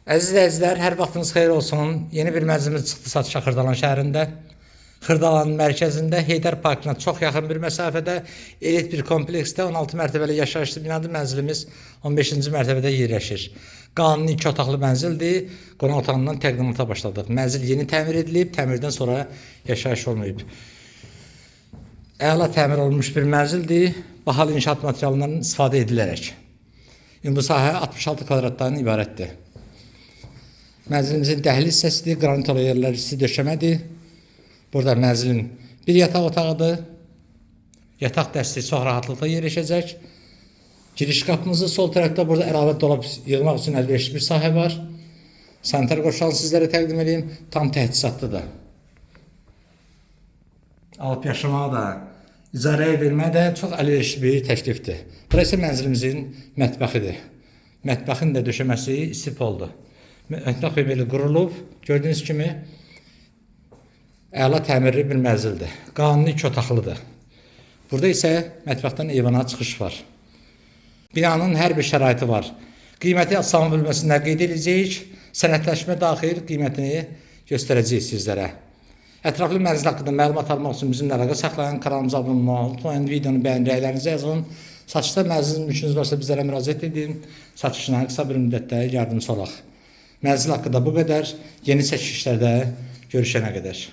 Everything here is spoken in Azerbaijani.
Əziz izləyicilər, hər vaxtınız xeyir olsun. Yeni bir mənzilimiz çıxdı satışa Xırdalan şəhərində. Xırdalanın mərkəzində Heydər Parkına çox yaxın bir məsafədə elit bir kompleksdə 16 mərtəbəli yaşayışlı binadır. Mənzilimiz 15-ci mərtəbədə yerləşir. Qanuni 2 otaqlı mənzildir. Qonaq otağından təqdimata başladıq. Mənzil yeni təmir edilib, təmirdən sonra yaşayış olmayıb. Əla təmir olunmuş bir mənzildir. Bahalı inşaat materiallarından istifadə edilərək. Bu sahə 66 kvadratdan ibarətdir. Mənzilimizin dəhliz hissəsidir, qranit yerləri isti döşəmədir. Burada mənzilin bir yataq otağıdır. Yataq dəstəyi çox rahatlıqla yerləşəcək. Giriş qapımızın sol tərəfdə burada əlavə dolab yığmaq üçün əlverişli bir sahə var. Sanitar qoşulunu sizlərə təqdim edeyim. Tam təchizatlıdır. Alıb yaşamağa da, icarəyə verməyə də çox əlverişli bir təklifdir. Burası mənzilimizin mətbəxidir. Mətbəxin də döşəməsi istif oldu. Mətbəx belə qurulub, gördüyünüz kimi əla təmirli bir mənzildir. Qanuni 2 otaqlıdır. Burada isə mətbəxdən eyvana çıxış var. Binanın hər bir şəraiti var. Qiyməti aşağı bölməsində qeyd edəcəyik. Sənədləşmə daxil qiymətini göstərəcəyik sizlərə. Ətraflı mənzil haqqında məlumat almaq üçün bizimlə əlaqə saxlayın. Kanalımıza abunə olmayı unutmayın. Videonu bəyənin, rəylərinizi yazın. Satışda mənzil mülkünüz varsa bizlərə müraciət edin. Satışına qısa bir müddətdə yardımcı olaq. Mənzil haqqında bu qədər. Yeni çəkilişlərdə görüşənə qədər.